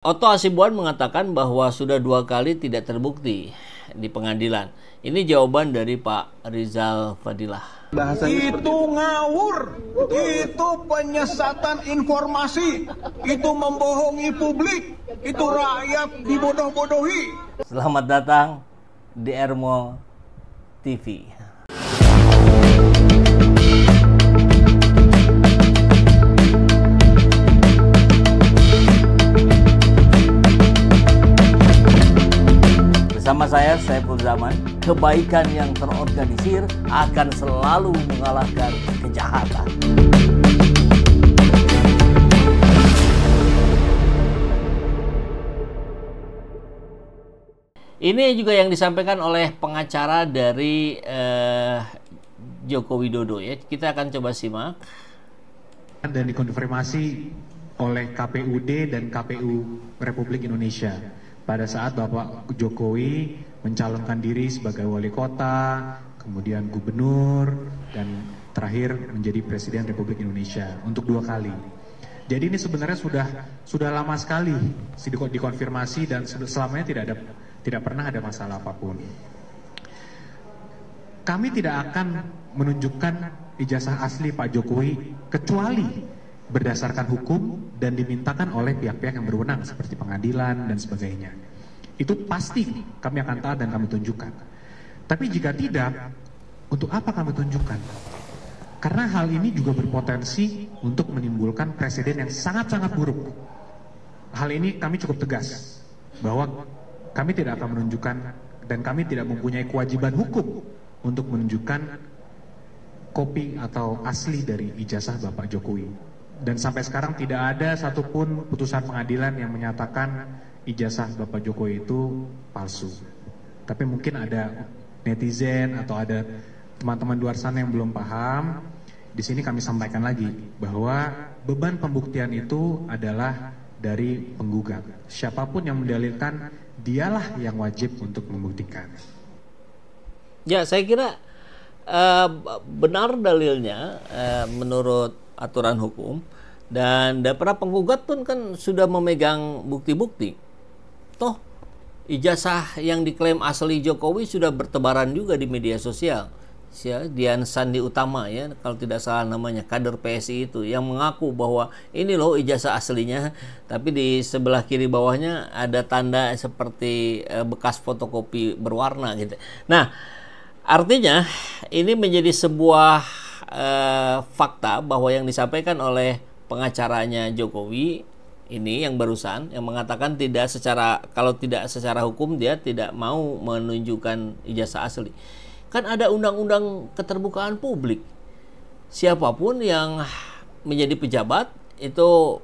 Otto Hasibuan mengatakan bahwa sudah 2 kali tidak terbukti di pengadilan. Ini jawaban dari Pak Rizal Fadilah. Itu ngawur, itu penyesatan informasi, itu membohongi publik, itu rakyat dibodoh-bodohi. Selamat datang di Ermo TV. Bersama saya, Saiful Zaman, kebaikan yang terorganisir akan selalu mengalahkan kejahatan. Ini juga yang disampaikan oleh pengacara dari Joko Widodo ya. Kita akan coba simak. Dan dikonfirmasi oleh KPUD dan KPU Republik Indonesia pada saat Bapak Jokowi mencalonkan diri sebagai wali kota, kemudian gubernur, dan terakhir menjadi Presiden Republik Indonesia untuk 2 kali. Jadi ini sebenarnya sudah lama sekali dikonfirmasi dan selamanya tidak pernah ada masalah apapun. Kami tidak akan menunjukkan ijazah asli Pak Jokowi kecuali berdasarkan hukum dan dimintakan oleh pihak-pihak yang berwenang seperti pengadilan dan sebagainya. Itu pasti kami akan taat dan kami tunjukkan. Tapi jika tidak, untuk apa kami tunjukkan? Karena hal ini juga berpotensi untuk menimbulkan presiden yang sangat-sangat buruk. Hal ini kami cukup tegas bahwa kami tidak akan menunjukkan dan kami tidak mempunyai kewajiban hukum untuk menunjukkan kopi atau asli dari ijazah Bapak Jokowi. Dan sampai sekarang tidak ada satupun putusan pengadilan yang menyatakan ijazah Bapak Jokowi itu palsu. Tapi mungkin ada netizen atau ada teman-teman luar sana yang belum paham. Di sini kami sampaikan lagi bahwa beban pembuktian itu adalah dari penggugat. Siapapun yang mendalilkan, dialah yang wajib untuk membuktikan. Ya, saya kira benar dalilnya menurut aturan hukum, dan para penggugat pun kan sudah memegang bukti-bukti. Toh ijazah yang diklaim asli Jokowi sudah bertebaran juga di media sosial. Dian Sandi Utama ya, kalau tidak salah namanya, kader PSI itu yang mengaku bahwa ini loh ijazah aslinya, tapi di sebelah kiri bawahnya ada tanda seperti bekas fotokopi berwarna gitu. Nah, artinya ini menjadi sebuah fakta bahwa yang disampaikan oleh pengacaranya Jokowi ini yang barusan yang mengatakan kalau tidak secara hukum dia tidak mau menunjukkan ijazah asli. Kan ada undang-undang keterbukaan publik. Siapapun yang menjadi pejabat itu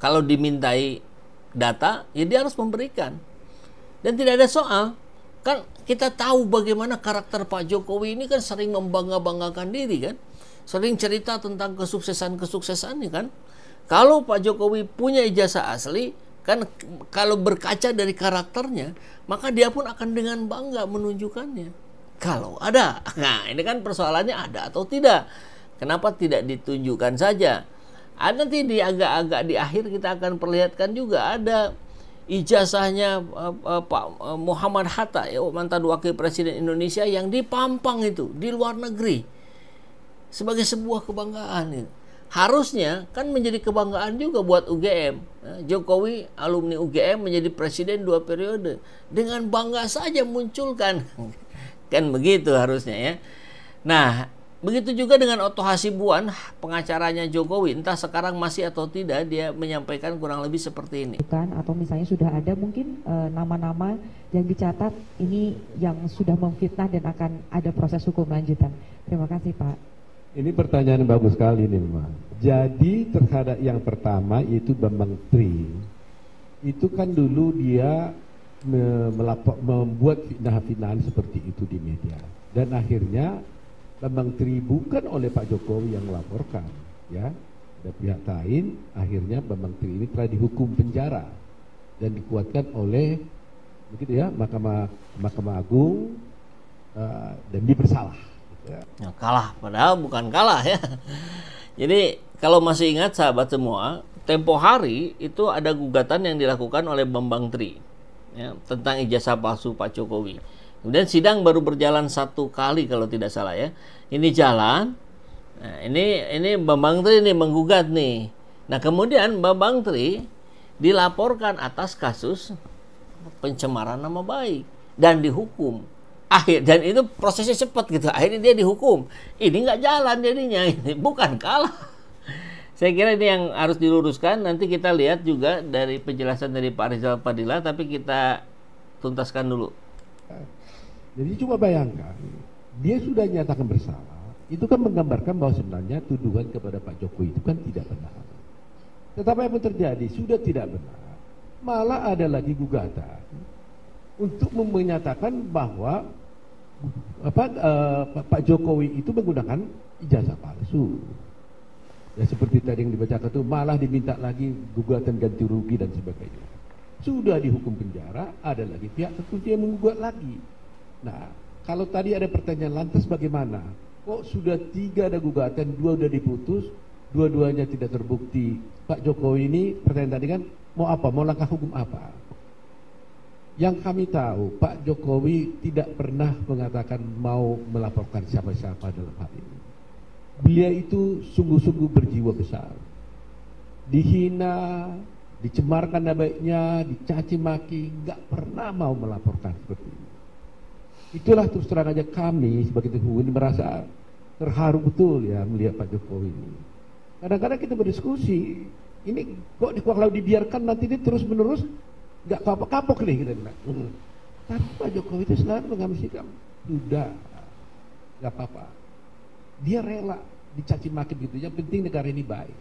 kalau dimintai data ya dia harus memberikan. Dan tidak ada soal. Kan kita tahu bagaimana karakter Pak Jokowi ini kan sering membangga-banggakan diri kan. Sering cerita tentang kesuksesan-kesuksesannya kan. Kalau Pak Jokowi punya ijazah asli, kan kalau berkaca dari karakternya, maka dia pun akan dengan bangga menunjukkannya. Kalau ada. Nah, ini kan persoalannya ada atau tidak. Kenapa tidak ditunjukkan saja? Nanti agak-agak di akhir kita akan perlihatkan juga ada ijazahnya Pak Muhammad Hatta ya, mantan wakil presiden Indonesia yang dipampang itu di luar negeri sebagai sebuah kebanggaan itu. Harusnya kan menjadi kebanggaan juga buat UGM. Jokowi alumni UGM menjadi presiden 2 periode dengan bangga saja munculkan kan begitu harusnya ya. Nah, begitu juga dengan Otto Hasibuan, pengacaranya Jokowi, entah sekarang masih atau tidak, dia menyampaikan kurang lebih seperti ini. Atau misalnya sudah ada mungkin nama-nama yang dicatat ini yang sudah memfitnah dan akan ada proses hukum lanjutan. Terima kasih Pak. Ini pertanyaan bagus sekali nih Mbak. Jadi terhadap yang pertama yaitu Bambang Tri, itu kan dulu dia membuat fitnah-fitnahan seperti itu di media. Dan akhirnya Bambang Tri bukan oleh Pak Jokowi yang melaporkan, ya, ada pihak lain. Akhirnya Bambang Tri ini telah dihukum penjara dan dikuatkan oleh, begitu ya, Mahkamah Agung dan dia bersalah. Gitu ya. Nah, kalah, padahal bukan kalah ya. Jadi kalau masih ingat sahabat semua, tempo hari itu ada gugatan yang dilakukan oleh Bambang Tri ya, tentang ijazah palsu Pak Jokowi. Kemudian sidang baru berjalan 1 kali kalau tidak salah ya. Ini jalan. Nah, ini Bambang Tri nih menggugat nih. Nah, kemudian Bambang Tri dilaporkan atas kasus pencemaran nama baik dan dihukum. Dan itu prosesnya cepat gitu. Akhirnya dia dihukum. Ini nggak jalan jadinya. Ini bukan kalah. Saya kira ini yang harus diluruskan. Nanti kita lihat juga dari penjelasan dari Pak Rizal Fadila, tapi kita tuntaskan dulu. Jadi coba bayangkan, dia sudah nyatakan bersalah. Itu kan menggambarkan bahwa sebenarnya tuduhan kepada Pak Jokowi itu kan tidak benar. Tetapi apa yang terjadi? Sudah tidak benar. Malah ada lagi gugatan untuk menyatakan bahwa Pak Jokowi itu menggunakan ijazah palsu. Ya seperti tadi yang dibacakan itu, malah diminta lagi gugatan ganti rugi dan sebagainya. Sudah dihukum penjara, ada lagi pihak tertentu yang menggugat lagi. Nah, kalau tadi ada pertanyaan, lantas bagaimana? Kok sudah 3 ada gugatan, 2 sudah diputus, 2-duanya tidak terbukti. Pak Jokowi ini, pertanyaan tadi kan, mau apa? Mau langkah hukum apa? Yang kami tahu, Pak Jokowi tidak pernah mengatakan mau melaporkan siapa-siapa dalam hal ini. Beliau itu sungguh-sungguh berjiwa besar. Dihina, dicemarkan nama baiknya, dicaci maki, nggak pernah mau melaporkan seperti ini. Itulah terus terang aja kami sebagai hukum ini merasa terharu betul ya melihat Pak Jokowi ini. Kadang-kadang kita berdiskusi, ini kok kalau dibiarkan nanti ini terus-menerus nggak kapok-kapok nih kita bilang. Tapi Pak Jokowi itu selalu mengambil sikap, sudah, nggak apa-apa. Dia rela dicaci maki gitu. Yang penting negara ini baik.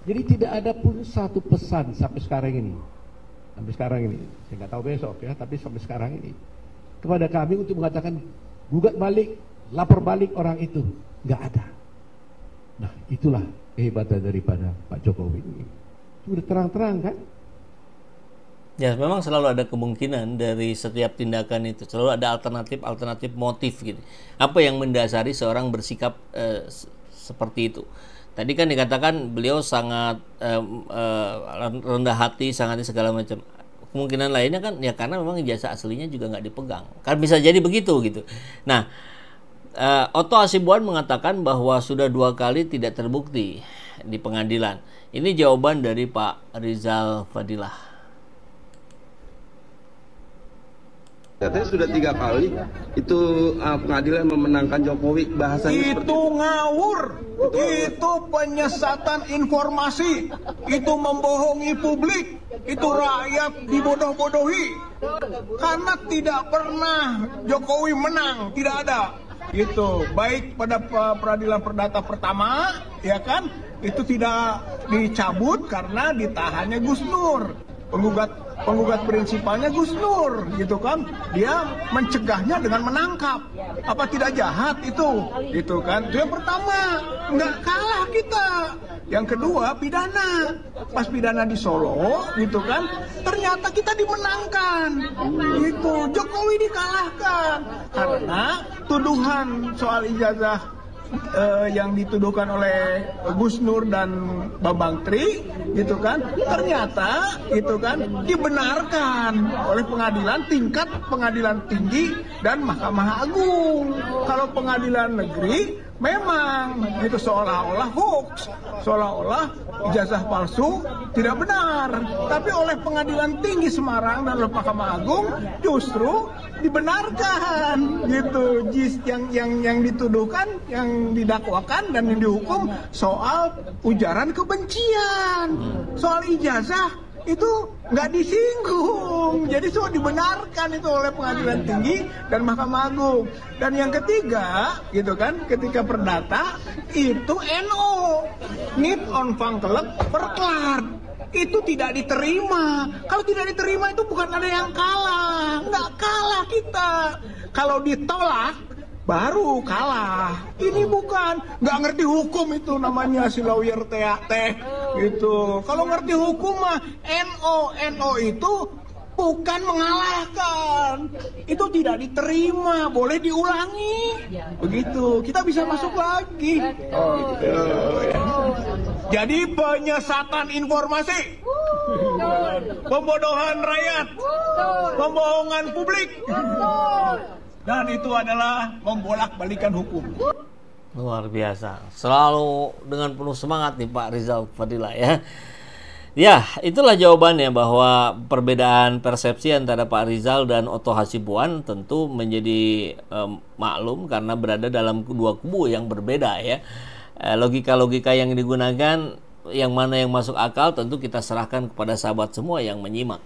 Jadi tidak ada pun satu pesan sampai sekarang ini. Saya nggak tahu besok ya, tapi sampai sekarang ini kepada kami untuk mengatakan gugat balik, lapor balik orang itu, nggak ada. Nah, itulah kehebatan daripada Pak Jokowi ini. Sudah terang-terang kan? Ya, memang selalu ada kemungkinan dari setiap tindakan itu, selalu ada alternatif motif gitu. Apa yang mendasari seorang bersikap seperti itu? Tadi kan dikatakan beliau sangat rendah hati, sangat segala macam. Kemungkinan lainnya kan ya karena memang ijazah aslinya juga nggak dipegang. Kan bisa jadi begitu gitu. Nah, Otto Hasibuan mengatakan bahwa sudah 2 kali tidak terbukti di pengadilan. Ini jawaban dari Pak Rizal Fadilah. Katanya sudah 3 kali itu pengadilan memenangkan Jokowi, bahasanya itu ngawur, itu penyesatan informasi, itu membohongi publik, itu rakyat dibodoh-bodohi. Karena tidak pernah Jokowi menang, tidak ada. Itu baik pada peradilan perdata pertama, ya kan, itu tidak dicabut karena ditahannya Gus Nur. Penggugat prinsipalnya Gus Nur, gitu kan? Dia mencegahnya dengan menangkap. Apa tidak jahat itu? Itu kan? Itu yang pertama, nggak kalah kita. Yang kedua, pidana. Pas pidana di Solo, gitu kan? Ternyata kita dimenangkan. Itu Jokowi dikalahkan karena tuduhan soal ijazah yang dituduhkan oleh Gus Nur dan Bambang Tri, gitu kan, ternyata itu kan dibenarkan oleh tingkat pengadilan tinggi dan Mahkamah Agung. Kalau pengadilan negeri memang itu seolah-olah hoax, seolah-olah ijazah palsu tidak benar. Tapi oleh pengadilan tinggi Semarang dan oleh Mahkamah Agung justru dibenarkan, gitu. Yang dituduhkan, yang didakwakan dan yang dihukum soal ujaran kebencian, soal ijazah itu nggak disinggung, jadi semua dibenarkan itu oleh pengadilan tinggi dan Mahkamah Agung. Dan yang ketiga, gitu kan, ketika perdata itu NO, Nit Onvangkelek Verklaard, itu tidak diterima. Kalau tidak diterima itu bukan ada yang kalah, nggak kalah kita. Kalau ditolak baru kalah. Ini bukan, nggak ngerti hukum itu namanya si lawyer teh gitu. Kalau ngerti hukum mah NO itu bukan mengalahkan. Itu tidak diterima, boleh diulangi. Begitu, kita bisa masuk lagi. Jadi penyesatan informasi, pembodohan rakyat, pembohongan publik, dan itu adalah membolak-balikan hukum. Luar biasa, selalu dengan penuh semangat nih Pak Rizal Fadila ya. Ya, itulah jawabannya, bahwa perbedaan persepsi antara Pak Rizal dan Otto Hasibuan tentu menjadi maklum karena berada dalam dua kubu yang berbeda ya. Logika-logika yang digunakan, yang mana yang masuk akal, tentu kita serahkan kepada sahabat semua yang menyimak.